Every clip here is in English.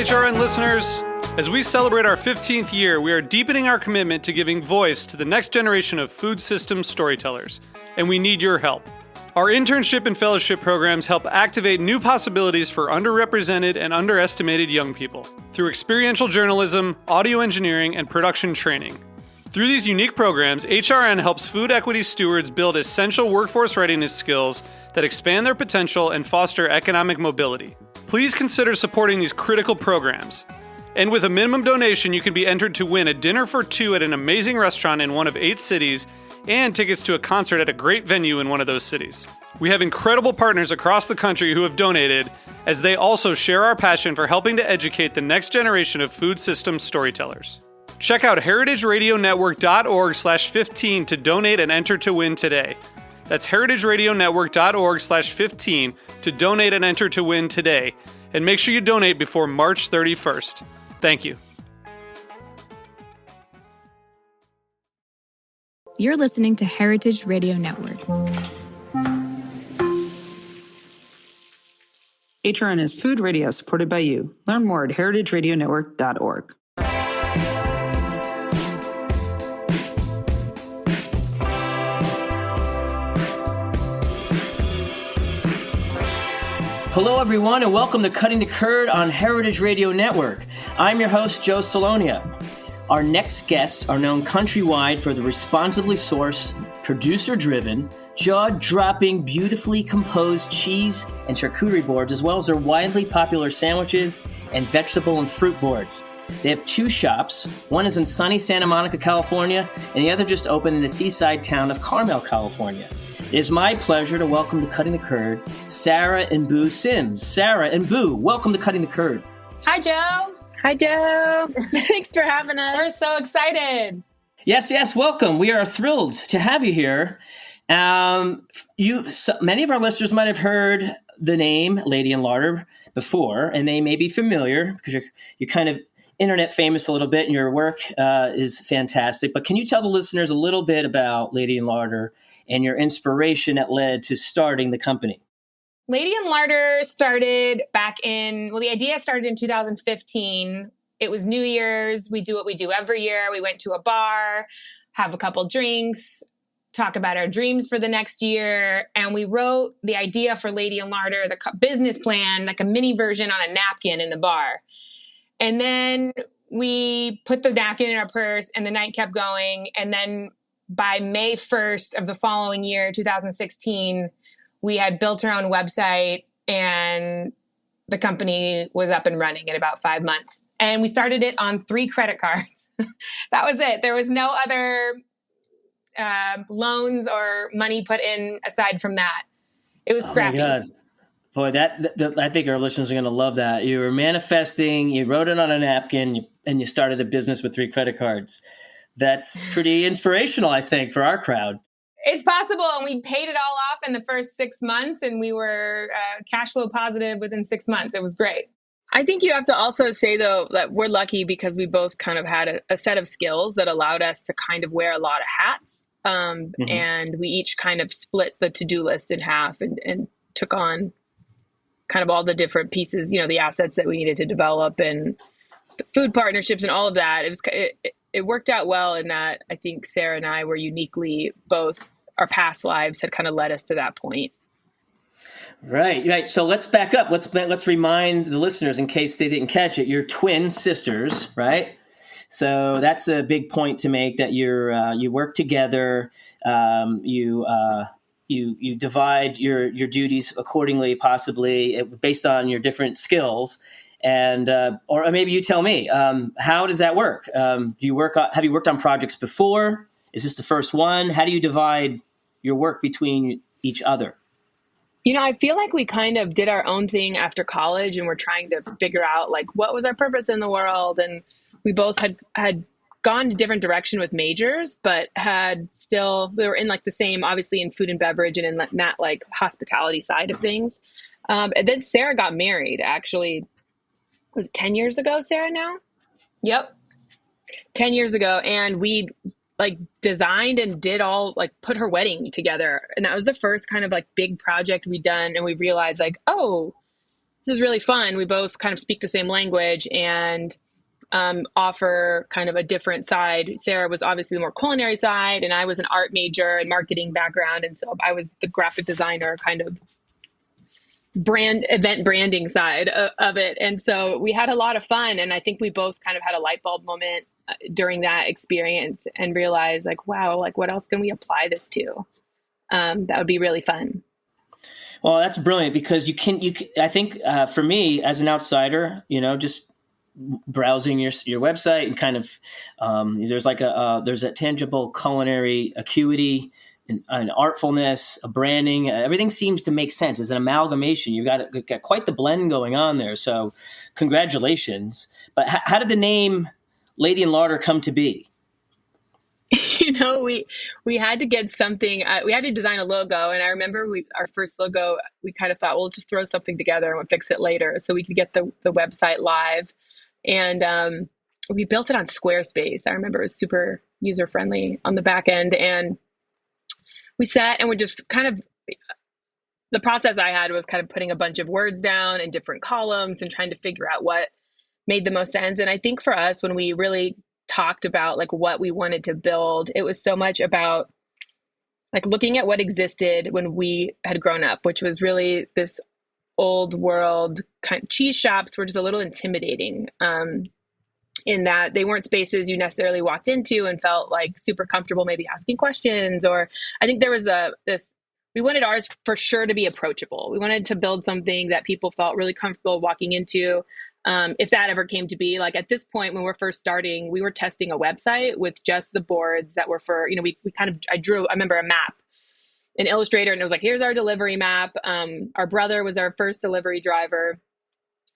HRN listeners. As we celebrate our 15th year, we are deepening our commitment to giving voice to the next generation of food systems storytellers, and we need your help. Our internship and fellowship programs help activate new possibilities for underrepresented and underestimated young people through experiential journalism, audio engineering, and production training. Through these unique programs, HRN helps food equity stewards build essential workforce readiness skills that expand their potential and foster economic mobility. Please consider supporting these critical programs. And with a minimum donation, you can be entered to win a dinner for two at an amazing restaurant in one of 8 cities and tickets to a concert at a great venue in one of those cities. We have incredible partners across the country who have donated, as they also share our passion for helping to educate the next generation of food systems storytellers. Check out heritageradionetwork.org/15 to donate and enter to win today. That's heritageradionetwork.org/15 to donate and enter to win today. And make sure you donate before March 31st. Thank you. You're listening to Heritage Radio Network. HRN is food radio supported by you. Learn more at heritageradionetwork.org. Hello, everyone, and welcome to Cutting the Curd on Heritage Radio Network. I'm your host, Joe Salonia. Our next guests are known countrywide for the responsibly sourced, producer-driven, jaw-dropping, beautifully composed cheese and charcuterie boards, as well as their widely popular sandwiches and vegetable and fruit boards. They have 2 shops. One is in sunny Santa Monica, California, and the other just opened in the seaside town of Carmel, California. It is my pleasure to welcome to Cutting the Curd, Sarah and Boo Sims. Sarah and Boo, welcome to Cutting the Curd. Hi, Joe. Hi, Joe. Thanks for having us. We're so excited. Yes, welcome. We are thrilled to have you here. Many of our listeners might have heard the name Lady and Larder before, and they may be familiar because you're kind of internet famous a little bit, and your work is fantastic. But can you tell the listeners a little bit about Lady and Larder and your inspiration that led to starting the company? Lady and Larder started the idea started in 2015. It was New Year's. We do what we do every year. We went to a bar, have a couple drinks, talk about our dreams for the next year. And we wrote the idea for Lady and Larder, the business plan, like a mini version on a napkin in the bar. And then we put the napkin in our purse and the night kept going. And then by May 1st of the following year, 2016, we had built our own website and the company was up and running in about 5 months. And we started it on 3 credit cards. That was it. There was no other loans or money put in aside from that. It was scrappy. Oh my God. Boy, that I think our listeners are going to love that. You were manifesting, you wrote it on a napkin, and you started a business with 3 credit cards. That's pretty inspirational, I think, for our crowd. It's possible. And we paid it all off in the first 6 months, and we were cash flow positive within 6 months. It was great. I think you have to also say, though, that we're lucky because we both kind of had a set of skills that allowed us to kind of wear a lot of hats. And we each kind of split the to-do list in half and took on kind of all the different pieces, the assets that we needed to develop and food partnerships and all of that. It worked out well in that I think Sarah and I were uniquely, both our past lives had kind of led us to that point. Right. So let's back up. Let's remind the listeners in case they didn't catch it. You're twin sisters, right? So that's a big point to make, that you work together. You divide your duties accordingly, possibly based on your different skills. And or maybe you tell me, how does that work? Have you worked on projects before? Is this the first one? How do you divide your work between each other? I feel like we kind of did our own thing after college, and we're trying to figure out like what was our purpose in the world. And we both had gone a different direction with majors, but we were in like the same, obviously in food and beverage and in that like hospitality side of things. And then Sarah got married, actually. Was it 10 years ago, Sarah, now? Yep. 10 years ago. And we like designed and did all like put her wedding together. And that was the first kind of like big project we'd done. And we realized like, oh, this is really fun. We both kind of speak the same language and offer kind of a different side. Sarah was obviously the more culinary side, and I was an art major and marketing background. And so I was the graphic designer kind of event branding side of it. And so we had a lot of fun. And I think we both kind of had a light bulb moment during that experience and realized like, wow, like what else can we apply this to? That would be really fun. Well, that's brilliant because I think for me as an outsider, just browsing your website and kind of there's like there's a tangible culinary acuity and an artfulness, a branding. Everything seems to make sense. It's an amalgamation. You've got quite the blend going on there. So congratulations. But how did the name Lady and Larder come to be? We had to get something. We had to design a logo, and I remember our first logo. We kind of thought, well, we'll just throw something together and we'll fix it later, so we could get the website live. And we built it on Squarespace. I remember it was super user friendly on the back end, and we sat and we just kind of. The process I had was kind of putting a bunch of words down in different columns and trying to figure out what made the most sense. And I think for us, when we really talked about like what we wanted to build, it was so much about like looking at what existed when we had grown up, which was really this old world kind of cheese shops were just a little intimidating in that they weren't spaces you necessarily walked into and felt like super comfortable maybe asking questions. Or I think there was we wanted ours for sure to be approachable. We wanted to build something that people felt really comfortable walking into. If that ever came to be, like at this point when we're first starting, we were testing a website with just the boards that were for, I remember a map, an Illustrator, and it was like, here's our delivery map. Our brother was our first delivery driver.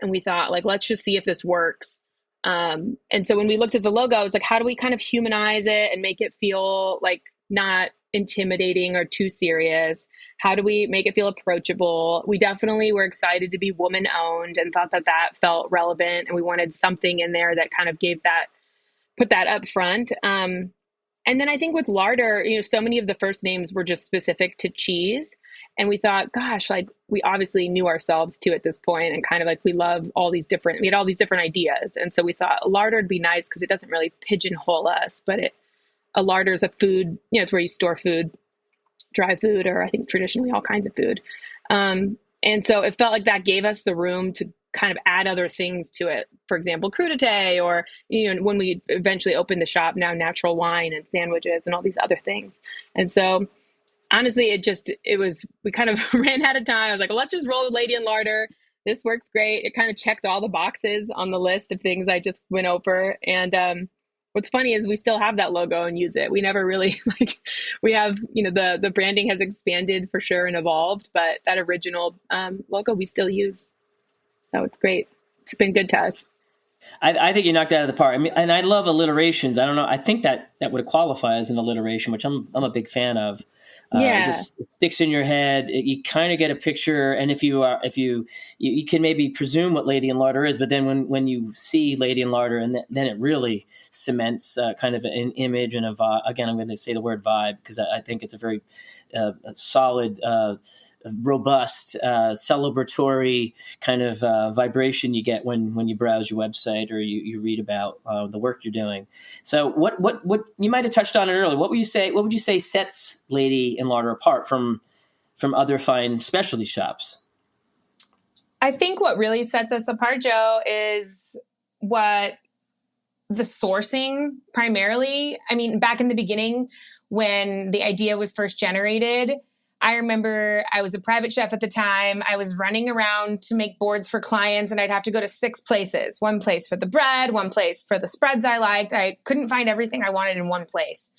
And we thought like, let's just see if this works. And so when we looked at the logo, it was like, how do we kind of humanize it and make it feel like not intimidating or too serious? How do we make it feel approachable? We definitely were excited to be woman owned and thought that felt relevant. And we wanted something in there that kind of put that up front. And then I think with Larder, so many of the first names were just specific to cheese. And we thought, gosh, like we obviously knew ourselves too at this point, and kind of like we had all these different ideas. And so we thought Larder would be nice because it doesn't really pigeonhole us, but a larder is a food, it's where you store food, dry food, or I think traditionally all kinds of food. And so it felt like that gave us the room to kind of add other things to it. For example, crudité, or, when we eventually opened the shop, now natural wine and sandwiches and all these other things. And so honestly, we kind of ran out of time. I was like, well, let's just roll with Lady and Larder. This works great. It kind of checked all the boxes on the list of things I just went over. And, what's funny is we still have that logo and use it. We never really we have, the branding has expanded for sure and evolved, but that original logo we still use. So it's great. It's been good to us. I think you knocked it out of the park. I mean, and I love alliterations. I don't know. I think that would qualify as an alliteration, which I'm a big fan of. It sticks in your head. You kind of get a picture, and if you can maybe presume what Lady and Larder is, but then when you see Lady and Larder, and then it really cements kind of an image and a vibe. Again, I'm going to say the word vibe because I think it's a very solid, robust, celebratory kind of vibration you get when you browse your website or you read about the work you're doing. So what you might have touched on it earlier. What would you say sets Lady and Larder apart from other fine specialty shops? I think what really sets us apart, Joe, is the sourcing primarily. I mean, back in the beginning when the idea was first generated, I remember I was a private chef at the time. I was running around to make boards for clients, and I'd have to go to 6 places. One place for the bread, one place for the spreads I liked. I couldn't find everything I wanted in one place.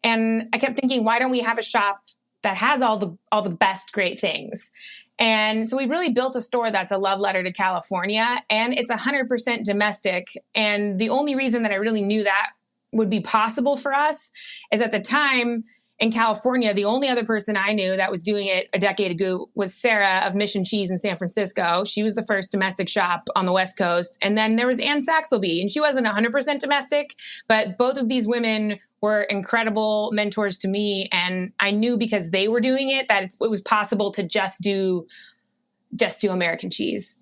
And I kept thinking, why don't we have a shop that has all the best great things? And so we really built a store that's a love letter to California, and it's 100% domestic. And the only reason that I really knew that would be possible for us is at the time in California, the only other person I knew that was doing it a decade ago was Sarah of Mission Cheese in San Francisco. She was the first domestic shop on the West Coast. And then there was Ann Saxelby, and she wasn't 100% domestic, but both of these women were incredible mentors to me. And I knew because they were doing it that it was possible to just do American cheese.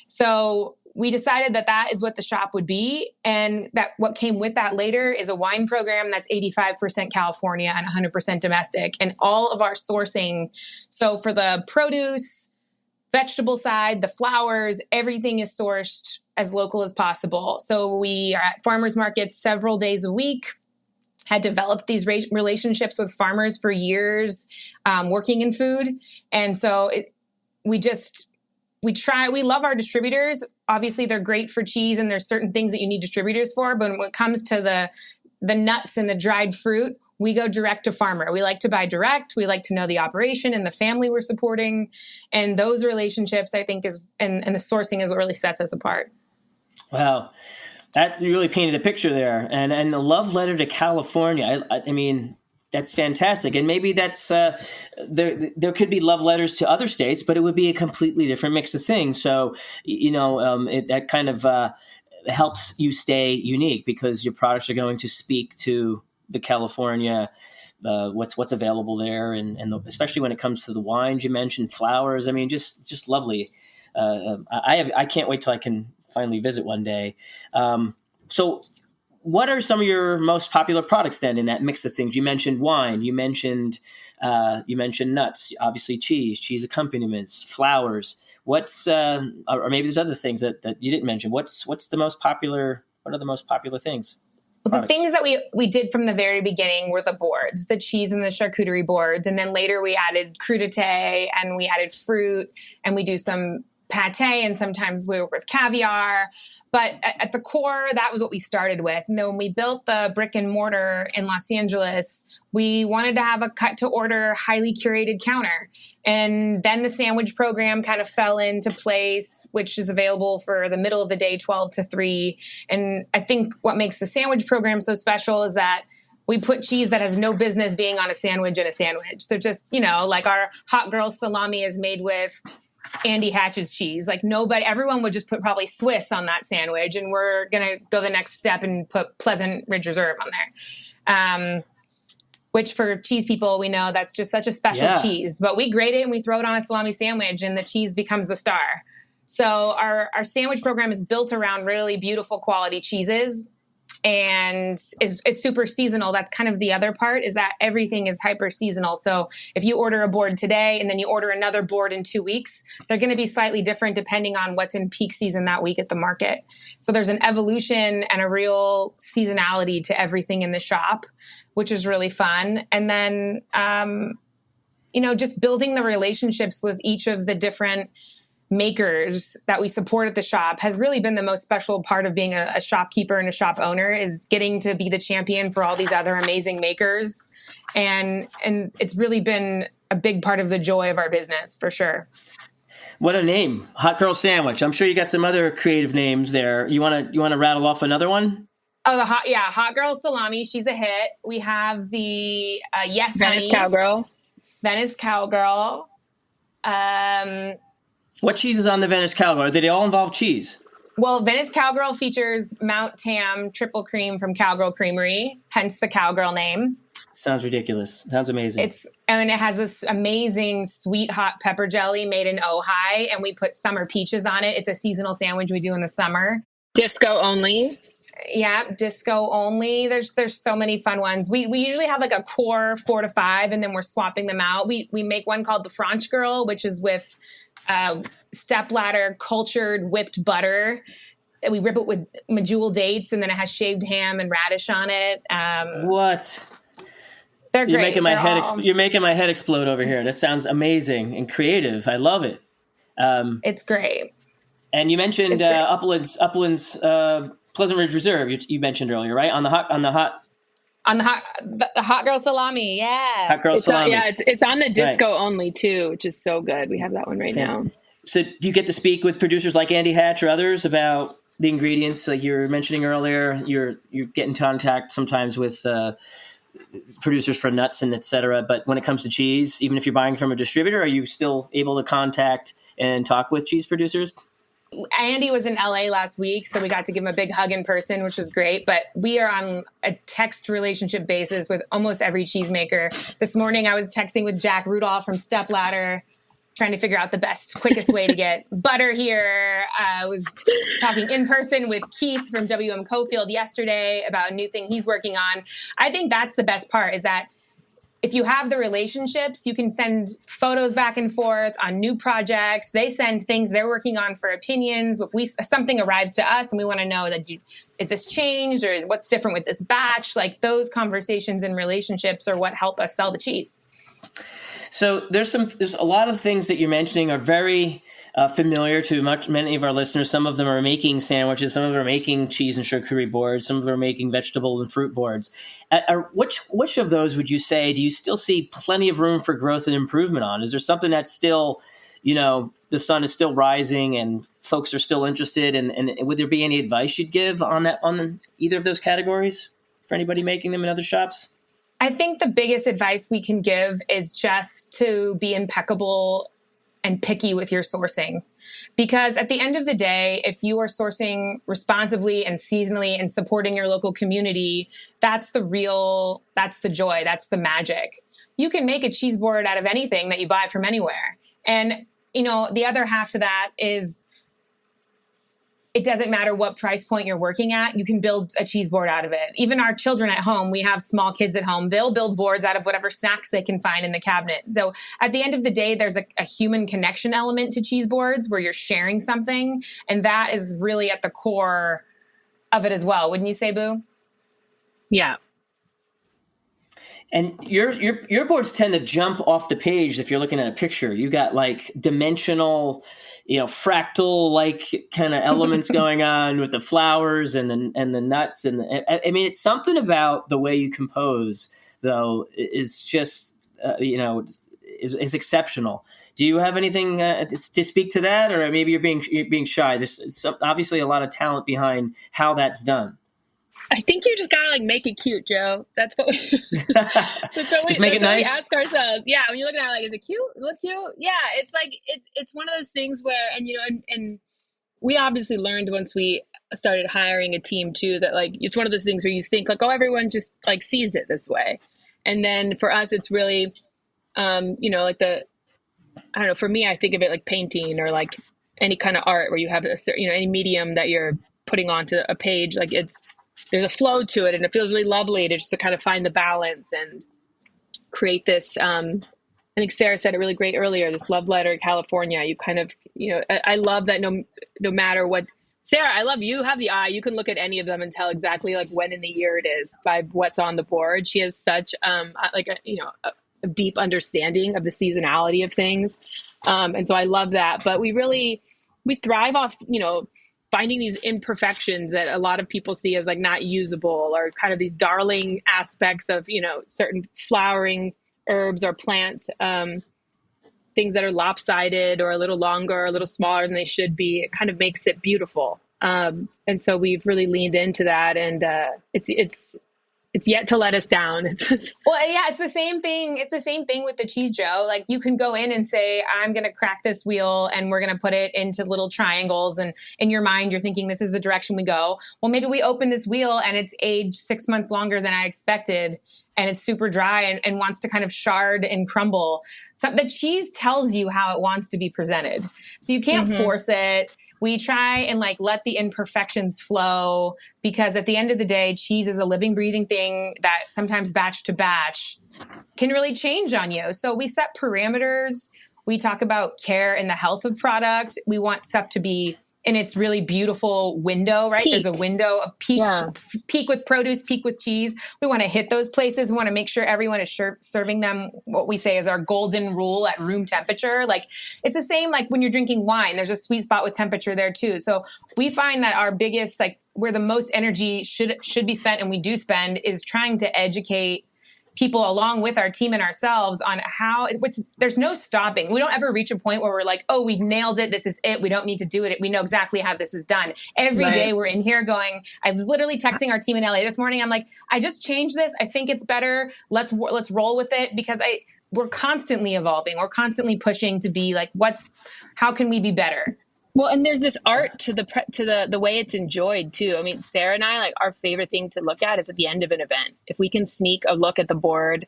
So we decided that that is what the shop would be. And that what came with that later is a wine program that's 85% California and 100% domestic. And all of our sourcing, so for the produce, vegetable side, the flowers, everything is sourced as local as possible. So we are at farmers markets several days a week, had developed these relationships with farmers for years, working in food. And so we love our distributors. Obviously they're great for cheese and there's certain things that you need distributors for. But when it comes to the nuts and the dried fruit, we go direct to farmer. We like to buy direct. We like to know the operation and the family we're supporting. And those relationships, I think, and the sourcing is what really sets us apart. Wow. You really painted a picture there. And a love letter to California. I mean, that's fantastic. And maybe that's there could be love letters to other states, but it would be a completely different mix of things. So, that kind of helps you stay unique because your products are going to speak to the California, what's available there. And especially when it comes to the wines you mentioned, flowers. I mean, just lovely. I can't wait till I can finally visit one day. So what are some of your most popular products then in that mix of things? You mentioned wine, you mentioned nuts, obviously cheese accompaniments, flowers. What's, or maybe there's other things that you didn't mention. What are the most popular things? Well, the things that we did from the very beginning were the boards, the cheese and the charcuterie boards. And then later we added crudité and we added fruit and we do some pate and sometimes we work with caviar. But at the core, that was what we started with. And then when we built the brick and mortar in Los Angeles, we wanted to have a cut to order, highly curated counter. And then the sandwich program kind of fell into place, which is available for the middle of the day, 12 to 3. And I think what makes the sandwich program so special is that we put cheese that has no business being on a sandwich in a sandwich. So just, like our hot girl salami is made with Andy Hatch's cheese. Like everyone would just put probably Swiss on that sandwich, and we're going to go the next step and put Pleasant Ridge Reserve on there. Which for cheese people, we know that's just such a special cheese, but we grate it and we throw it on a salami sandwich and the cheese becomes the star. So our sandwich program is built around really beautiful quality cheeses and is super seasonal. That's kind of the other part, is that everything is hyper seasonal. So if you order a board today and then you order another board in 2 weeks, they're going to be slightly different depending on what's in peak season that week at the market. So there's an evolution and a real seasonality to everything in the shop, which is really fun. And then, just building the relationships with each of the different makers that we support at the shop has really been the most special part of being a shopkeeper and a shop owner, is getting to be the champion for all these other amazing makers. And it's really been a big part of the joy of our business, for sure. What a name. Hot Girl Sandwich. I'm sure you got some other creative names there. You want to rattle off another one? Oh, Hot Girl Salami. She's a hit. We have the Yes Venice Honey. Cowgirl. Venice Cowgirl. What cheese is on the Venice Cowgirl? Do they all involve cheese? Well, Venice Cowgirl features Mount Tam triple cream from Cowgirl Creamery, hence the Cowgirl name. Sounds ridiculous. Sounds amazing. And it has this amazing sweet hot pepper jelly made in Ojai, and we put summer peaches on it. It's a seasonal sandwich we do in the summer. Disco only. Yeah, disco only. There's so many fun ones. We usually have like a core 4 to 5, and then we're swapping them out. We make one called the French Girl, which is with step ladder cultured whipped butter. We rip it with medjool dates, and then it has shaved ham and radish on it. What? They're great. You're making my head explode over here. That sounds amazing and creative. I love it. It's great. And you mentioned Upland's Pleasant Ridge Reserve. You mentioned earlier, right? On the hot girl salami. Yeah. Hot girl salami. It's on the disco only too, which is so good. We have that one right now. So do you get to speak with producers like Andy Hatch or others about the ingredients like you were mentioning earlier? You're getting in contact sometimes with producers for nuts and et cetera. But when it comes to cheese, even if you're buying from a distributor, are you still able to contact and talk with cheese producers? Andy was in LA last week, so we got to give him a big hug in person, which was great. But we are on a text relationship basis with almost every cheesemaker. This morning I was texting with Jack Rudolph from Step Ladder trying to figure out the best, quickest way to get butter here. I was talking in person with Keith from WM Cofield yesterday about a new thing he's working on. I think that's the best part, is that if you have the relationships, you can send photos back and forth on new projects. They send things they're working on for opinions. If something arrives to us and we want to know that, is this changed, or what's different with this batch? Like, those conversations and relationships are what help us sell the cheese. So there's a lot of things that you're mentioning are very familiar to many of our listeners. Some of them are making sandwiches, some of them are making cheese and charcuterie boards, some of them are making vegetable and fruit boards. Which of those would you say do you still see plenty of room for growth and improvement on? Is there something that's still, the sun is still rising and folks are still interested? And would there be any advice you'd give on either of those categories for anybody making them in other shops? I think the biggest advice we can give is just to be impeccable and picky with your sourcing. Because at the end of the day, if you are sourcing responsibly and seasonally and supporting your local community, that's the joy, that's the magic. You can make a cheese board out of anything that you buy from anywhere. And, the other half to that is, it doesn't matter what price point you're working at. You can build a cheese board out of it. Even our children at home, we have small kids at home. They'll build boards out of whatever snacks they can find in the cabinet. So at the end of the day, there's a human connection element to cheese boards where you're sharing something. And that is really at the core of it as well. Wouldn't you say, Boo? Yeah. And your boards tend to jump off the page if you're looking at a picture. You got like dimensional, fractal like kind of elements going on with the flowers and the nuts it's something about the way you compose though is just is exceptional. Do you have anything to speak to that, or maybe you're being shy? There's obviously a lot of talent behind how that's done. I think you just gotta make it cute, Joe. That's what we just make it nice. We ask ourselves. Yeah, when you're looking at it, is it cute? Look cute? Yeah, it's like it's one of those things where, and we obviously learned once we started hiring a team too that it's one of those things where you think everyone just sees it this way, and then for us it's really, I don't know. For me, I think of it like painting or like any kind of art where you have a certain, any medium that you're putting onto a page. There's a flow to it, and it feels really lovely to just to kind of find the balance and create this. I think Sarah said it really great earlier, this love letter to California. You kind of, I love that no matter what, Sarah, I love you have the eye. You can look at any of them and tell exactly when in the year it is by what's on the board. She has such a deep understanding of the seasonality of things. And so I love that. But we thrive off, finding these imperfections that a lot of people see as not usable, or kind of these darling aspects of, certain flowering herbs or plants, things that are lopsided or a little longer or a little smaller than they should be. It kind of makes it beautiful. And so we've really leaned into that, and it's yet to let us down. Well, yeah, it's the same thing. It's the same thing with the cheese, Joe. You can go in and say, I'm going to crack this wheel and we're going to put it into little triangles. And in your mind, you're thinking this is the direction we go. Well, maybe we open this wheel and it's aged 6 months longer than I expected. And it's super dry and wants to kind of shard and crumble. So the cheese tells you how it wants to be presented. So you can't force it. We try and let the imperfections flow, because at the end of the day, cheese is a living, breathing thing that sometimes batch to batch can really change on you. So we set parameters. We talk about care and the health of product. We want stuff to be in its really beautiful window, right? Peak. There's a window, a peak with produce, peak with cheese. We want to hit those places. We want to make sure everyone is serving them what we say is our golden rule at room temperature. It's the same when you're drinking wine. There's a sweet spot with temperature there too. So we find that our biggest, where the most energy should be spent, and we do spend, is trying to educate people along with our team and ourselves on how there's no stopping. We don't ever reach a point where we're oh, we've nailed it. This is it. We don't need to do it. We know exactly how this is done. Every day we're in here going, I was literally texting our team in LA this morning. I'm I just changed this. I think it's better. Let's roll with it, because we're constantly evolving. We're constantly pushing to be how can we be better? Well, and there's this art to the way it's enjoyed too. I mean, Sarah and I, our favorite thing to look at is at the end of an event. If we can sneak a look at the board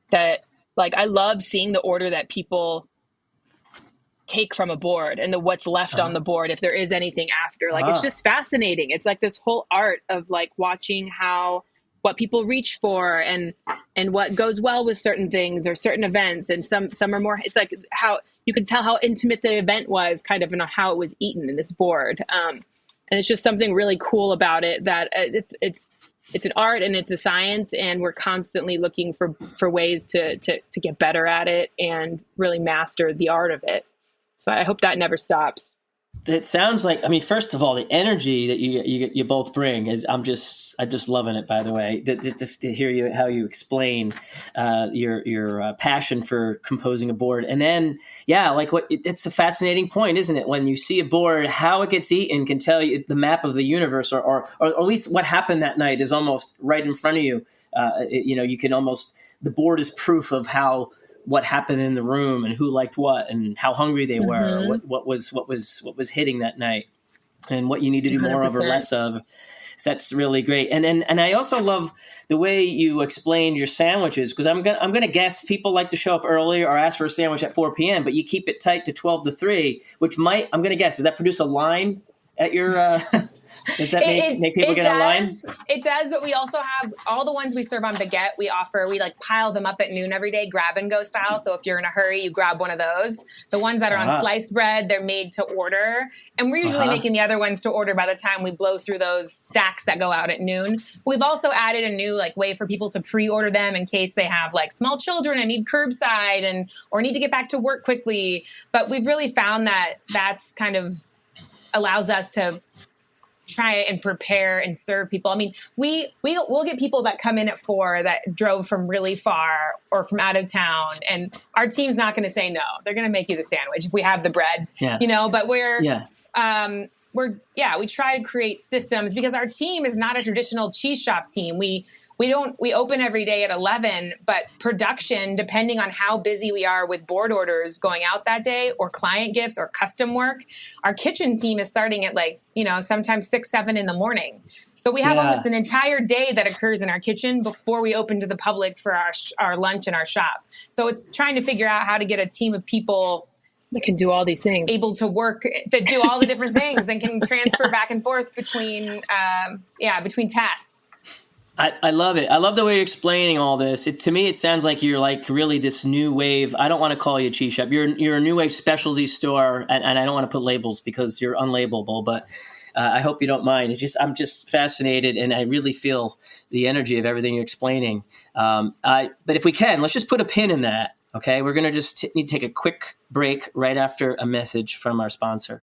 that I love seeing the order that people take from a board and the what's left on the board if there is anything after. Like it's just fascinating. It's like this whole art of like watching what people reach for and what goes well with certain things or certain events, and some are more, it's like how you can tell how intimate the event was kind of and how it was eaten in this board. And it's just something really cool about it, that it's an art and it's a science, and we're constantly looking for ways to get better at it and really master the art of it. So I hope that never stops. It sounds like, I mean, first of all, the energy that you both bring is, I'm just loving it. By the way, to hear how you explain your passion for composing a board, and then it's a fascinating point, isn't it? When you see a board, how it gets eaten can tell you the map of the universe, or at least what happened that night is almost right in front of you. You can almost, the board is proof of what happened in the room and who liked what and how hungry they were, what was hitting that night, and what you need to do more 100%. Of or less of. So that's really great. And I also love the way you explained your sandwiches, because I'm gonna guess people like to show up early or ask for a sandwich at 4 p.m., but you keep it tight to 12 to 3, which might, I'm gonna guess, does that produce a line at your does that make people get a line? It does, but we also have all the ones we serve on baguette. We like pile them up at noon every day, grab and go style. So if you're in a hurry, you grab one of those. The ones that are on sliced bread, they're made to order, and we're usually making the other ones to order by the time we blow through those stacks that go out at noon. But we've also added a new way for people to pre-order them in case they have small children and need curbside or need to get back to work quickly. But we've really found that that's kind of allows us to try and prepare and serve people. I mean, we'll get people that come in at 4 that drove from really far or from out of town, and our team's not going to say no. They're going to make you the sandwich if we have the bread, but we try to create systems, because our team is not a traditional cheese shop team. We open every day at 11, but production, depending on how busy we are with board orders going out that day or client gifts or custom work, our kitchen team is starting at sometimes 6, 7 in the morning. So we have almost an entire day that occurs in our kitchen before we open to the public for our lunch and our shop. So it's trying to figure out how to get a team of people that can do all these things, able to work, that do all the different things and can transfer back and forth between tasks. I love it. I love the way you're explaining all this. To me, it sounds like you're really this new wave. I don't want to call you a cheese shop. You're a new wave specialty store, and I don't want to put labels because you're unlabelable, but I hope you don't mind. I'm just fascinated, and I really feel the energy of everything you're explaining. But if we can, let's just put a pin in that. Okay, we're going to just need to take a quick break right after a message from our sponsor.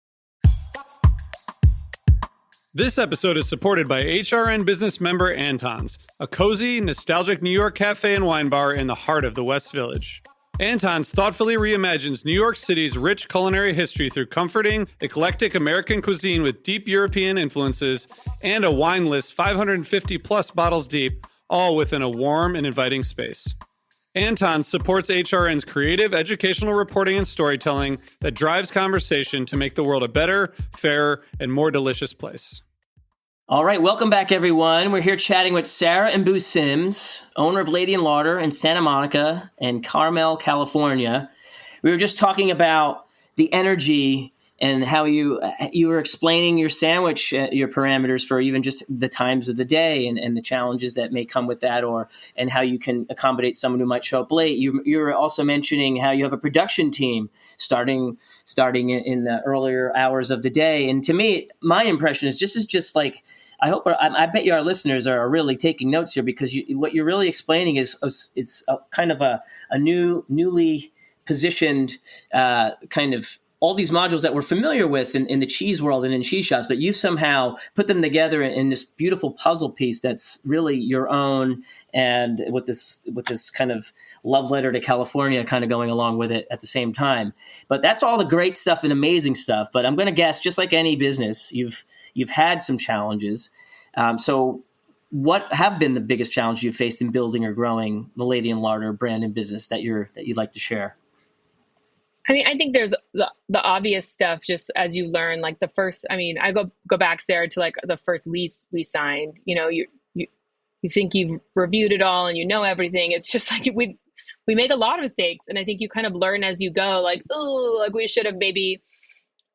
This episode is supported by HRN business member Anton's, a cozy, nostalgic New York cafe and wine bar in the heart of the West Village. Anton's thoughtfully reimagines New York City's rich culinary history through comforting, eclectic American cuisine with deep European influences and a wine list 550 plus bottles deep, all within a warm and inviting space. Anton supports HRN's creative, educational reporting and storytelling that drives conversation to make the world a better, fairer, and more delicious place. All right, welcome back, everyone. We're here chatting with Sarah and Boo Sims, owner of Lady and Larder in Santa Monica and Carmel, California. We were just talking about the energy and how you were explaining your sandwich, your parameters for even just the times of the day and the challenges that may come with that, and how you can accommodate someone who might show up late. You were also mentioning how you have a production team starting in the earlier hours of the day. And to me, my impression is just like, I bet you our listeners are really taking notes here, because what you're really explaining is a kind of a newly positioned kind of all these modules that we're familiar with in the cheese world and in cheese shops, but you somehow put them together in this beautiful puzzle piece that's really your own, and with this kind of love letter to California kind of going along with it at the same time. But that's all the great stuff and amazing stuff. But I'm going to guess, just like any business, you've had some challenges. So what have been the biggest challenge you've faced in building or growing the Lady and Larder brand and business that you'd like to share? I mean, I think there's the obvious stuff, just as you learn, like the first, I mean, I go back, Sarah, to like the first lease we signed. You think you've reviewed it all and you know everything. It's just like we we make a lot of mistakes. And I think you kind of learn as you go, like, oh, like we should have maybe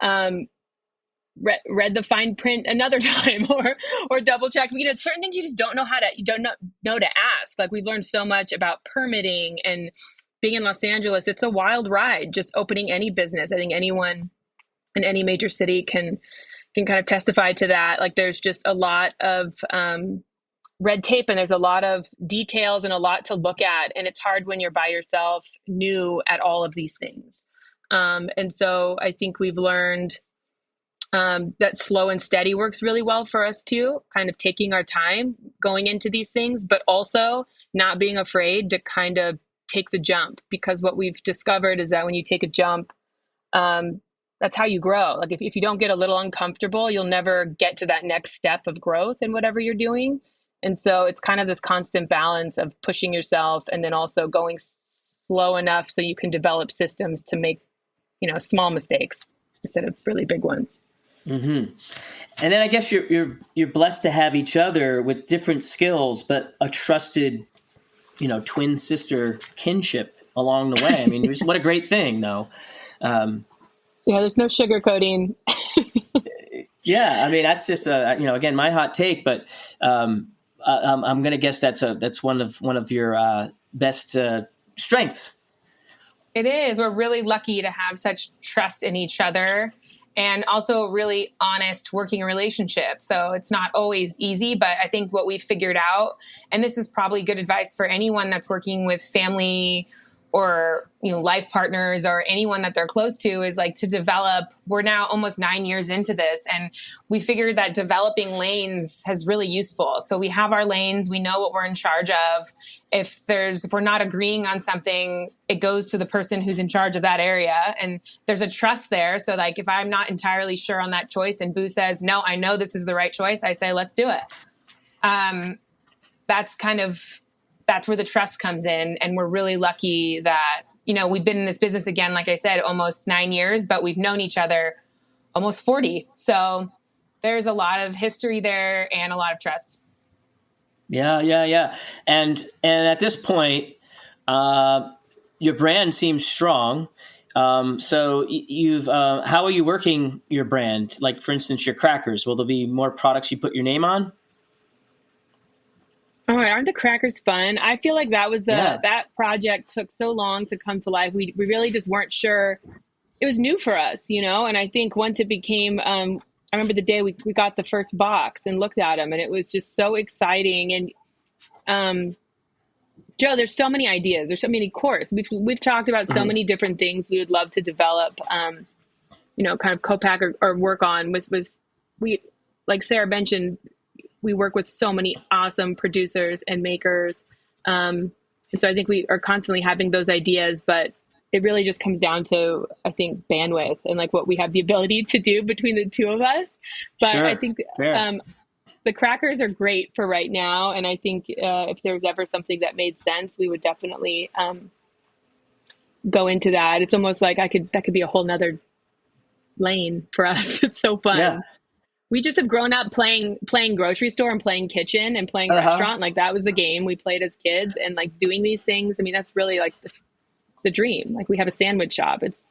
read the fine print another time, or double check. Certain things you don't know to ask. Like we've learned so much about permitting and being in Los Angeles. It's a wild ride, just opening any business. I think anyone in any major city can kind of testify to that. Like there's just a lot of red tape, and there's a lot of details and a lot to look at. And it's hard when you're by yourself, new at all of these things. And so I think we've learned that slow and steady works really well for us too, kind of taking our time going into these things, but also not being afraid to kind of take the jump, because what we've discovered is that when you take a jump, that's how you grow. Like if you don't get a little uncomfortable, you'll never get to that next step of growth in whatever you're doing. And so it's kind of this constant balance of pushing yourself and then also going slow enough so you can develop systems to make, small mistakes instead of really big ones. Mm-hmm. And then I guess you're blessed to have each other with different skills, but a trusted, twin sister kinship along the way. I mean, what a great thing, though. Yeah, there's no sugarcoating. Yeah, I mean that's just again my hot take, but I'm going to guess that's one of your best strengths. It is. We're really lucky to have such trust in each other, and also a really honest working relationship. So it's not always easy, but I think what we've figured out, and this is probably good advice for anyone that's working with family or, life partners or anyone that they're close to, is like to develop. We're now almost 9 years into this, and we figured that developing lanes has really useful. So we have our lanes. We know what we're in charge of. If we're not agreeing on something, it goes to the person who's in charge of that area. And there's a trust there. So like, if I'm not entirely sure on that choice and Boo says, no, I know this is the right choice, I say, let's do it. That's where the trust comes in. And we're really lucky that, we've been in this business, again, like I said, almost 9 years, but we've known each other almost 40. So there's a lot of history there and a lot of trust. Yeah. And at this point, your brand seems strong. So you've, how are you working your brand? Like, for instance, your crackers, will there be more products you put your name on? Oh, aren't the crackers fun? I feel like that was that project took so long to come to life. We really just weren't sure. It was new for us, and I think once it became, I remember the day we got the first box and looked at them, and it was just so exciting. And Joe, there's so many ideas. There's so many courses. We've talked about so many different things we would love to develop, kind of co-pack or work on with we, like Sarah mentioned, we work with so many awesome producers and makers. And so I think we are constantly having those ideas, but it really just comes down to, I think, bandwidth and like what we have the ability to do between the two of us. But sure, I think the crackers are great for right now. And I think if there's ever something that made sense, we would definitely go into that. It's almost like that could be a whole nother lane for us. It's so fun. Yeah. We just have grown up playing grocery store and playing kitchen and playing restaurant. Like that was the game we played as kids, and like doing these things. I mean, that's really like, it's the dream. Like we have a sandwich shop. It's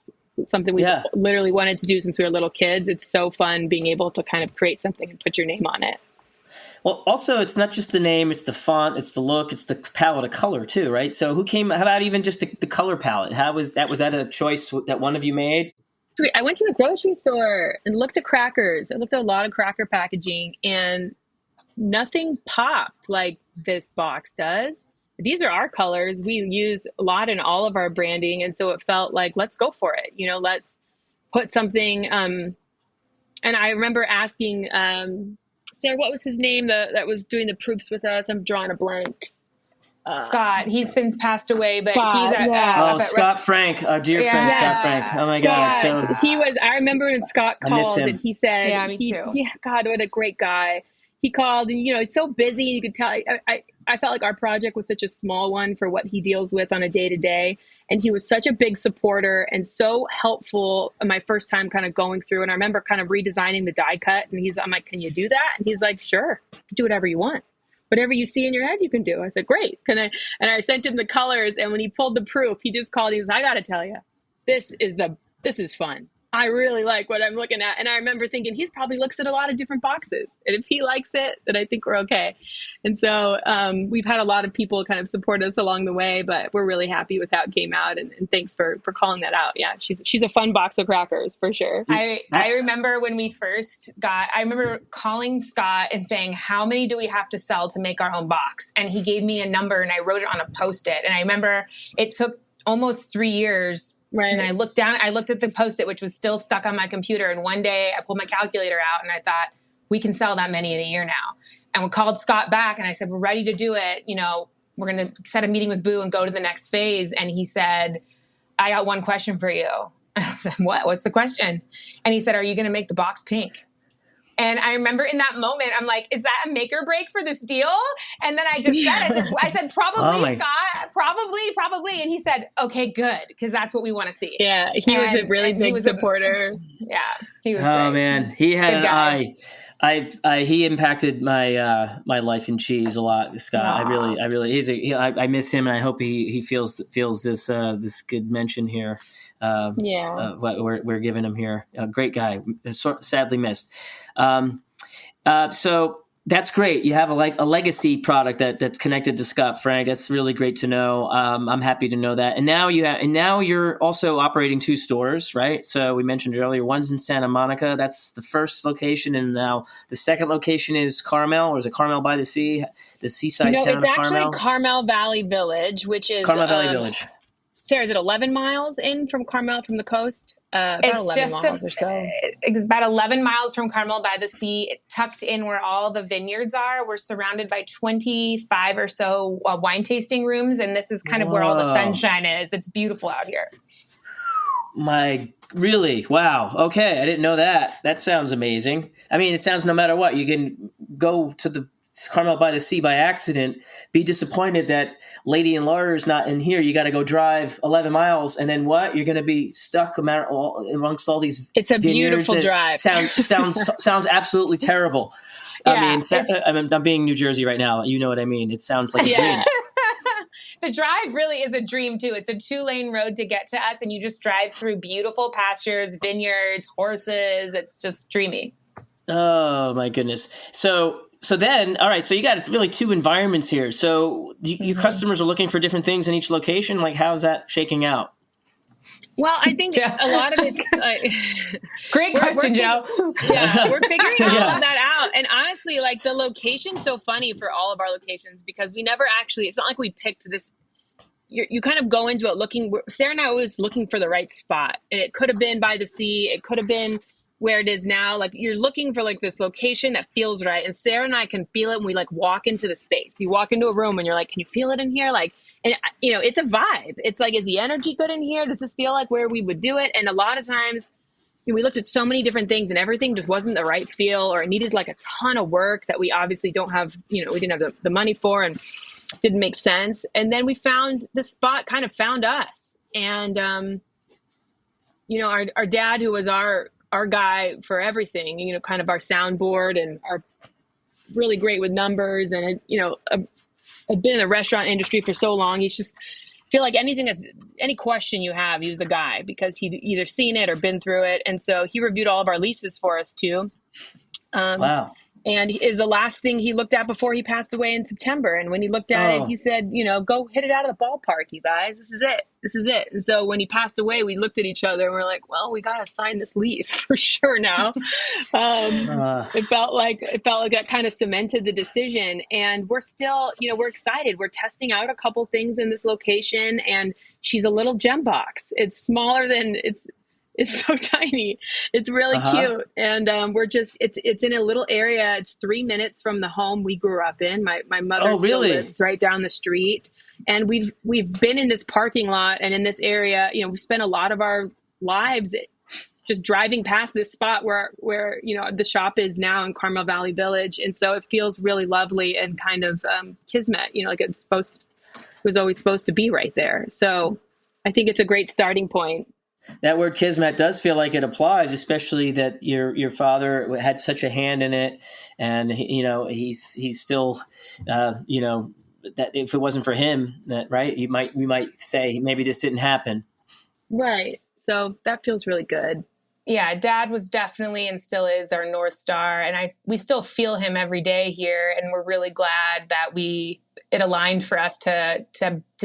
something we literally wanted to do since we were little kids. It's so fun being able to kind of create something and put your name on it. Well, also it's not just the name, it's the font, it's the look, it's the palette of color too, right? So how about even just the color palette? Was that a choice that one of you made? I went to the grocery store and looked at crackers. I looked at a lot of cracker packaging, and nothing popped like this box does. These are our colors. We use a lot in all of our branding. And so it felt like, let's go for it. Let's put something. And I remember asking, Sarah, what was his name that was doing the proofs with us? I'm drawing a blank. Scott. He's since passed away, but Scott, he's at Scott Frank, our dear friend Scott Frank. Oh my God! So he was. I remember when Scott called and he said, "Yeah, me too." Yeah, God, what a great guy. He called, and he's so busy. You could tell. I felt like our project was such a small one for what he deals with on a day to day, and he was such a big supporter and so helpful. My first time kind of going through, and I remember kind of redesigning the die cut, and I'm like, "Can you do that?" And he's like, "Sure, do whatever you want." whatever you see in your head, you can do. I said, great. And I sent him the colors. And when he pulled the proof, he just called. He was, I got to tell you, this is fun. I really like what I'm looking at. And I remember thinking, he probably looks at a lot of different boxes. And if he likes it, then I think we're okay. And so we've had a lot of people kind of support us along the way, but we're really happy with how it came out. And thanks for calling that out. Yeah, she's a fun box of crackers for sure. I remember when we first I remember calling Scott and saying, how many do we have to sell to make our own box? And he gave me a number and I wrote it on a Post-it. And I remember it took almost 3 years. Right. And I looked at the Post-it, which was still stuck on my computer. And one day I pulled my calculator out and I thought, we can sell that many in a year now. And we called Scott back and I said, we're ready to do it. You know, we're going to set a meeting with Boo and go to the next phase. And he said, I got one question for you. And I said, what? What's the question? And he said, are you going to make the box pink? And I remember in that moment, I'm like, is that a make or break for this deal? And then I just said, I said, probably, Scott, probably. And he said, okay, good. Because that's what we want to see. Yeah. He was a really big supporter. He was Oh, great. Man. He had Good an guy. eye. He impacted my my life in cheese a lot, Scott. Aww. I really I miss him, and I hope he feels this good mention here. What we're giving him here. A great guy, sadly missed. So that's great. You have a legacy product that's connected to Scott Frank. That's really great to know. I'm happy to know that. And now you're also operating 2 stores, right? So we mentioned earlier, one's in Santa Monica. That's the first location. And now the second location is Carmel, or is it Carmel by the Sea, the seaside town of Carmel? It's actually Carmel Valley Village, which is Carmel Valley Village. Sarah, is it 11 miles in from Carmel, from the coast? It's about 11 miles from Carmel by the Sea, tucked in where all the vineyards are. We're surrounded by 25 or so wine tasting rooms, and this is kind of where all the sunshine is. It's beautiful out here. Really? Wow. Okay. I didn't know that. That sounds amazing. I mean, it sounds no matter what, you can go to the Carmel by the Sea by accident, be disappointed that Lady in Larder is not in here. You got to go drive 11 miles, and then what? You're going to be stuck amongst all these. It's a beautiful drive. Sounds absolutely terrible. Yeah, I'm being New Jersey right now. You know what I mean? It sounds like a dream. The drive really is a dream too. It's a 2-lane road to get to us, and you just drive through beautiful pastures, vineyards, horses. It's just dreamy. Oh my goodness. So then, all right, so you got really 2 environments here. So your customers are looking for different things in each location. Like, how's that shaking out? Well, I think a lot of it's great question, Joe. We're figuring all of that out. And honestly, like, the location's so funny for all of our locations because we never actually, it's not like we picked this. You kind of go into it looking, Sarah and I always looking for the right spot. And it could have been by the sea. It could have been where it is now. Like, you're looking for like this location that feels right. And Sarah and I can feel it when we like walk into the space. You walk into a room and you're like, can you feel it in here? Like, and you know, it's a vibe. It's like, is the energy good in here? Does this feel like where we would do it? And a lot of times we looked at so many different things and everything just wasn't the right feel, or it needed like a ton of work that we obviously don't have, we didn't have the money for and didn't make sense. And then we found the spot kind of found us. And, our dad, who was our guy for everything, kind of our soundboard and our really great with numbers and, had been in the restaurant industry for so long. He's just feel like any question you have, he's the guy because he'd either seen it or been through it. And so he reviewed all of our leases for us too. Wow. And it was the last thing he looked at before he passed away in September. And when he looked at it, he said, go hit it out of the ballpark, you guys. This is it. This is it. And so when he passed away, we looked at each other and we're like, well, we got to sign this lease for sure now. It felt like that kind of cemented the decision. And we're still, we're excited. We're testing out a couple things in this location, and she's a little gem box. It's smaller than it's so tiny. It's really cute. And it's in a little area. It's 3 minutes from the home we grew up in. My mother still lives right down the street. And we've been in this parking lot and in this area, we spent a lot of our lives just driving past this spot where the shop is now in Carmel Valley Village. And so it feels really lovely and kind of kismet, like it was always supposed to be right there. So I think it's a great starting point. That word kismet does feel like it applies, especially that your father had such a hand in it, and he's still, that if it wasn't for him, that right, we might say maybe this didn't happen. Right. So that feels really good. Yeah, Dad was definitely and still is our North Star, and we still feel him every day here, and we're really glad that it aligned for us to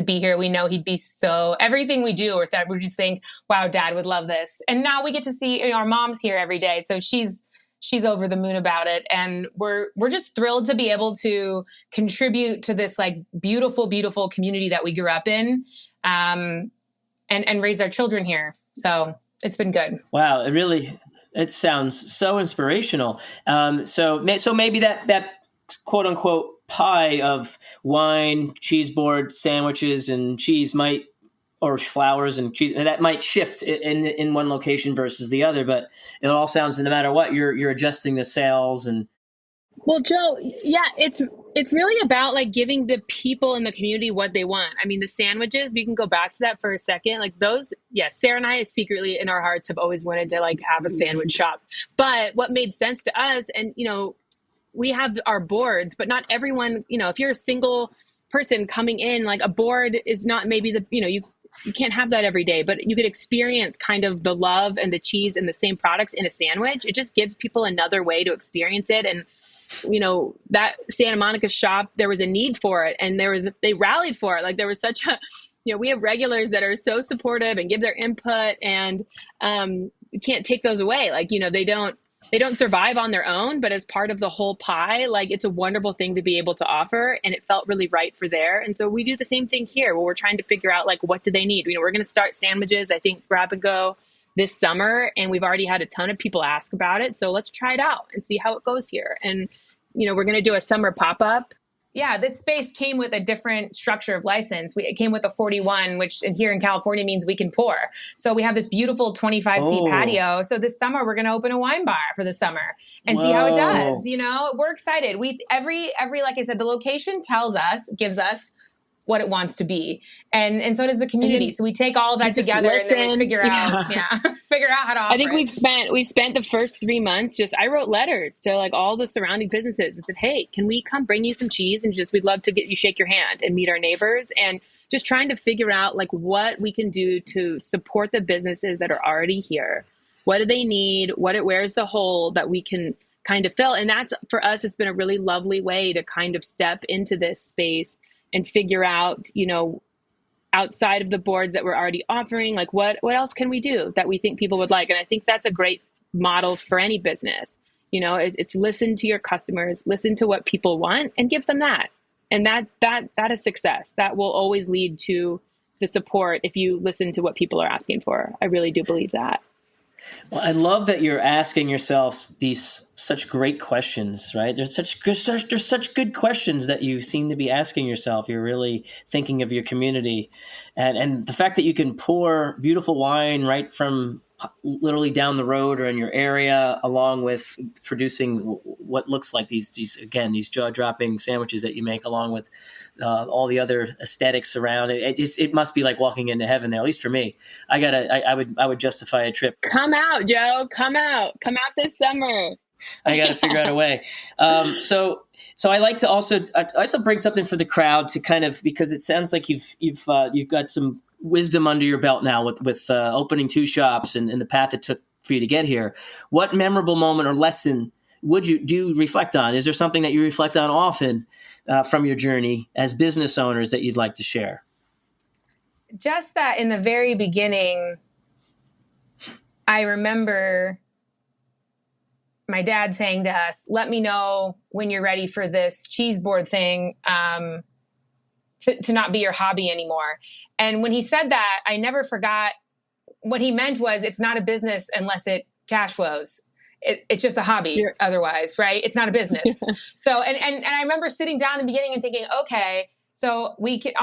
be here. We know he'd be so everything we do, or that we just think, wow, Dad would love this. And now we get to see our mom's here every day, so she's over the moon about it, and we're just thrilled to be able to contribute to this like beautiful, beautiful community that we grew up in, and raise our children here. So it's been good. Wow, it sounds so inspirational. So maybe that quote unquote pie of wine, cheese board, sandwiches, and cheese or flowers and cheese, that might shift in one location versus the other. But it all sounds, no matter what, you're adjusting the sales and. Well, Joe, yeah, it's really about like giving the people in the community what they want. I mean, the sandwiches, we can go back to that for a second. Like those, yes, Sarah and I secretly in our hearts have always wanted to like have a sandwich shop. But what made sense to us, and we have our boards, but not everyone, if you're a single person coming in, like a board is not maybe you can't have that every day, but you could experience kind of the love and the cheese and the same products in a sandwich. It just gives people another way to experience it. And that Santa Monica shop, there was a need for it, and they rallied for it. Like there was such a, we have regulars that are so supportive and give their input, and you can't take those away. Like, they don't survive on their own, but as part of the whole pie, like it's a wonderful thing to be able to offer, and it felt really right for there. And so we do the same thing here, where we're trying to figure out like, what do they need? We're going to start sandwiches, I think, grab and go this summer, and we've already had a ton of people ask about it. So let's try it out and see how it goes here. And, we're going to do a summer pop-up. Yeah, this space came with a different structure of license. It came with a 41, which here in California means we can pour. So we have this beautiful 25-seat patio. So this summer we're going to open a wine bar for the summer and see how it does. We're excited. Every like I said, the location gives us what it wants to be, and so does the community. So we take all of that together and then we figure out how to offer. I think we've spent the first 3 months I wrote letters to like all the surrounding businesses and said, hey, can we come bring you some cheese, and we'd love to shake your hand and meet our neighbors, and just trying to figure out like what we can do to support the businesses that are already here. What do they need? Where's the hole that we can kind of fill? And that's, for us, it's been a really lovely way to kind of step into this space and figure out, outside of the boards that we're already offering, like what else can we do that we think people would like? And I think that's a great model for any business. It's listen to your customers, listen to what people want, and give them that. And that is success. That will always lead to the support if you listen to what people are asking for. I really do believe that. Well, I love that you're asking yourselves these such great questions, right? There's such good questions that you seem to be asking yourself. You're really thinking of your community, and the fact that you can pour beautiful wine right from literally down the road or in your area, along with producing what looks like these jaw-dropping sandwiches that you make, along with all the other aesthetics around it. It must be like walking into heaven there, at least for me. I would justify a trip. Come out, Joe. Come out this summer. I got to figure out a way. So I like to also bring something for the crowd to kind of, because it sounds like you've got some wisdom under your belt now with opening 2 shops and the path it took for you to get here. What memorable moment or lesson do you reflect on? Is there something that you reflect on often from your journey as business owners that you'd like to share? Just that in the very beginning, I remember my dad saying to us, let me know when you're ready for this cheese board thing to not be your hobby anymore. And when he said that, I never forgot what he meant was it's not a business unless it cash flows. It's just a hobby otherwise, right? It's not a business. So, and I remember sitting down in the beginning and thinking, okay, So we can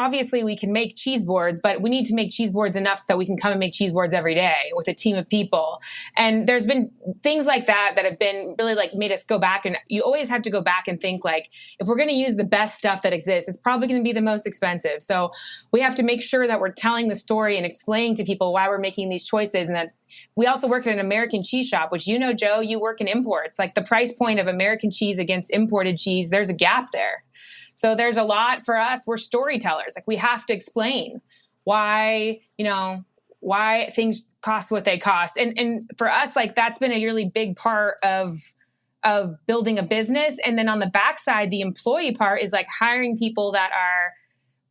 make cheese boards, but we need to make cheese boards enough so that we can come and make cheese boards every day with a team of people. And there's been things like that have been really like made us go back. And you always have to go back and think like, if we're going to use the best stuff that exists, it's probably going to be the most expensive. So we have to make sure that we're telling the story and explaining to people why we're making these choices. And that we also work at an American cheese shop, which, you know, Joe, you work in imports. Like the price point of American cheese against imported cheese, there's a gap there. So there's a lot for us. We're storytellers. Like we have to explain why things cost what they cost. And for us, like that's been a really big part of building a business. And then on the backside, the employee part is like hiring people that are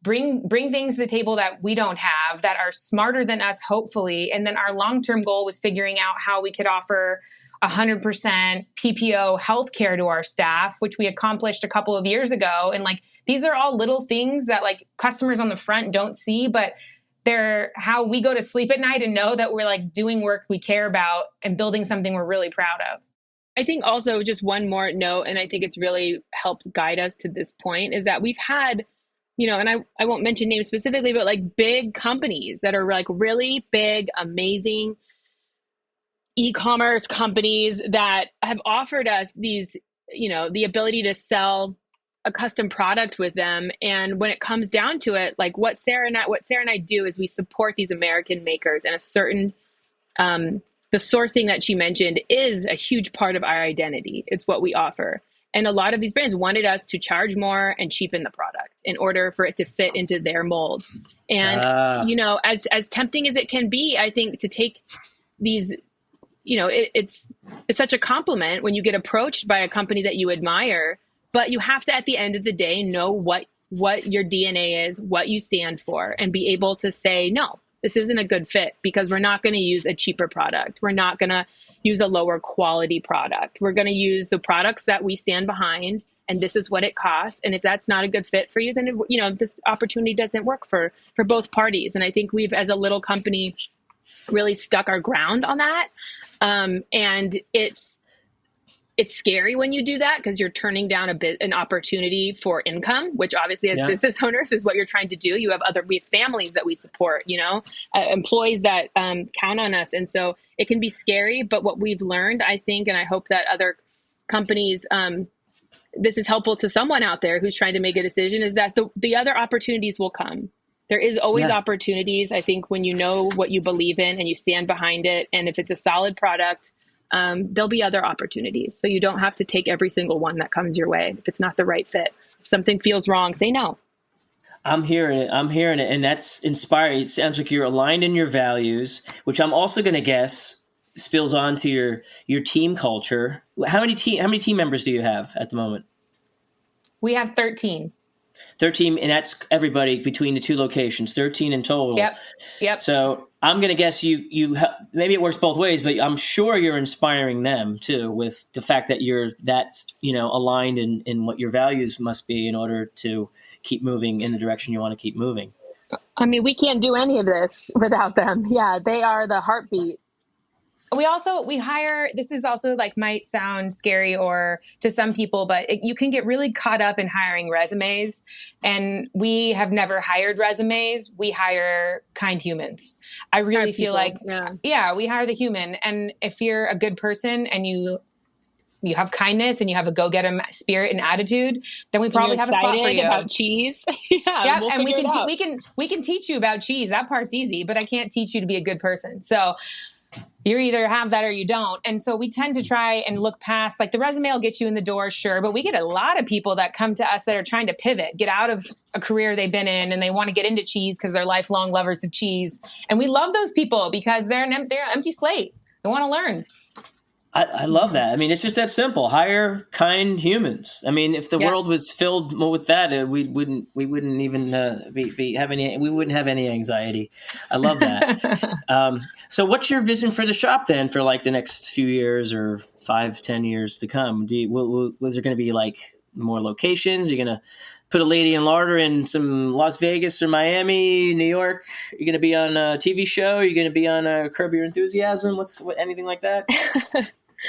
bring things to the table that we don't have, that are smarter than us, hopefully. And then our long-term goal was figuring out how we could offer 100% PPO healthcare to our staff, which we accomplished a couple of years ago. And like, these are all little things that like customers on the front don't see, but they're how we go to sleep at night and know that we're like doing work we care about and building something we're really proud of. I think also just one more note, and I think it's really helped guide us to this point, is that we've had, and I won't mention names specifically, but like big companies that are like really big, amazing e-commerce companies that have offered us these, the ability to sell a custom product with them. And when it comes down to it, like what Sarah and I do is we support these American makers, and a certain, the sourcing that she mentioned is a huge part of our identity. It's what we offer. And a lot of these brands wanted us to charge more and cheapen the product in order for it to fit into their mold. And, as tempting as it can be, I think to take these, it's such a compliment when you get approached by a company that you admire, but you have to, at the end of the day, know what your DNA is, what you stand for, and be able to say, no, this isn't a good fit because we're not going to use a cheaper product. We're not going to use a lower quality product. We're going to use the products that we stand behind, and this is what it costs. And if that's not a good fit for you, then, this opportunity doesn't work for both parties. And I think we've, as a little company, really stuck our ground on that. And it's scary when you do that because you're turning down an opportunity for income, which obviously as business owners is what you're trying to do. We have families that we support, employees that count on us. And so it can be scary, but what we've learned, I think, and I hope that other companies, this is helpful to someone out there who's trying to make a decision, is that the other opportunities will come. There is always opportunities. I think when you know what you believe in and you stand behind it, and if it's a solid product, there'll be other opportunities. So you don't have to take every single one that comes your way. If it's not the right fit, if something feels wrong, say no. I'm hearing it. And that's inspiring. It sounds like you're aligned in your values, which I'm also going to guess spills on to your team culture. How many team members do you have at the moment? We have 13. 13, and that's everybody between the two locations, 13 in total. Yep. So I'm going to guess you maybe it works both ways, but I'm sure you're inspiring them too with the fact that that's aligned in what your values must be in order to keep moving in the direction you want to keep moving. I mean, we can't do any of this without them. Yeah, they are the heartbeat. We hire, this is also like might sound scary or to some people, but you can get really caught up in hiring resumes, and we have never hired resumes. We hire kind humans. I really feel like, we hire the human. And if you're a good person and you have kindness and you have a go-getter spirit and attitude, then we probably have a spot for you. About cheese. And we can teach you about cheese. That part's easy, but I can't teach you to be a good person. So you either have that or you don't. And so we tend to try and look past, like the resume will get you in the door, sure. But we get a lot of people that come to us that are trying to pivot, get out of a career they've been in, and they want to get into cheese because they're lifelong lovers of cheese. And we love those people because they're an empty slate. They want to learn. I love that. I mean, it's just that simple. Hire kind humans. I mean, if the world was filled with that, we wouldn't even we wouldn't have any anxiety. I love that. So what's your vision for the shop then for like the next few years or 5-10 years to come? Was there going to be like more locations? You're going to put a lady in Larder in some Las Vegas or Miami, New York? You're going to be on a TV show? You're going to be on Curb Your Enthusiasm? Anything like that?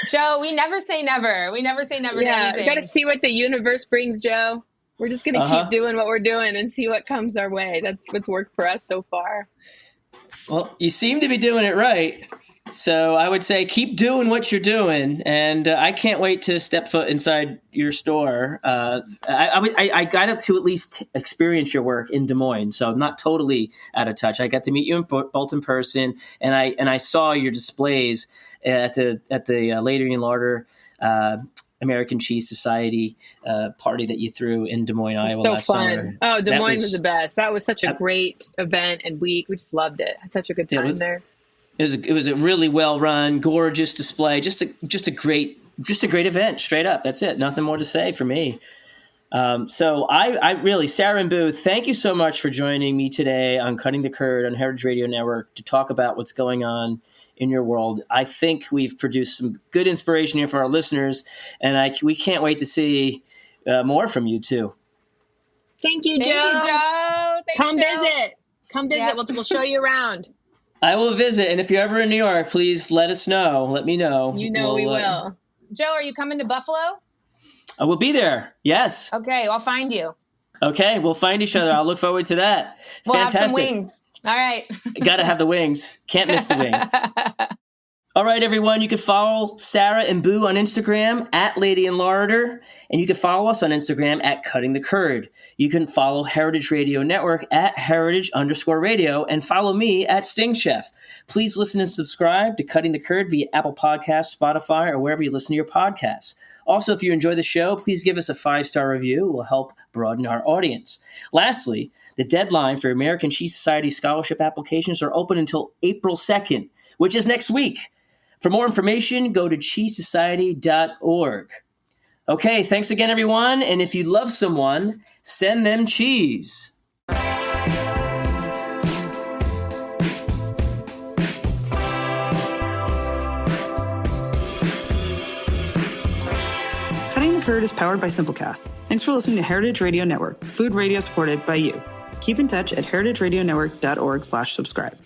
Joe, we never say never. We never say never to anything. You got to see what the universe brings, Joe. We're just going to keep doing what we're doing and see what comes our way. That's what's worked for us so far. Well, you seem to be doing it right. So I would say keep doing what you're doing, and I can't wait to step foot inside your store. I got to at least experience your work in Des Moines, so I'm not totally out of touch. I got to meet you both in person, and I saw your displays at the Larder American Cheese Society party that you threw in Des Moines, Iowa last summer. Oh, Des Moines was the best. That was such a great event and week. We just loved it. Had such a good time there. It was a really well run, gorgeous display. Just a great event. Straight up, that's it. Nothing more to say for me. So I really, Sarah and Boo, thank you so much for joining me today on Cutting the Curd on Heritage Radio Network to talk about what's going on in your world. I think we've produced some good inspiration here for our listeners, and we can't wait to see more from you too. Thank you, Joe. Thanks, Come Joe. visit. Come visit. Yep. We'll show you around. I will visit, and if you're ever in New York, please let us know. Let me know. We will. Joe, are you coming to Buffalo? I will be there. Yes. Okay, I'll find you. Okay, we'll find each other. I'll look forward to that. We'll Fantastic. have some wings. All right. Got to have the wings. Can't miss the wings. All right, everyone. You can follow Sarah and Boo on Instagram at Lady and Larder, and you can follow us on Instagram at Cutting the Curd. You can follow Heritage Radio Network at Heritage_Radio, and follow me at Sting Chef. Please listen and subscribe to Cutting the Curd via Apple Podcasts, Spotify, or wherever you listen to your podcasts. Also, if you enjoy the show, please give us a 5-star review. It will help broaden our audience. Lastly, the deadline for American Cheese Society scholarship applications are open until April 2nd, which is next week. For more information, go to cheesesociety.org. Okay, thanks again, everyone. And if you love someone, send them cheese. Cutting the Curd is powered by Simplecast. Thanks for listening to Heritage Radio Network, food radio supported by you. Keep in touch at heritageradionetwork.org/subscribe.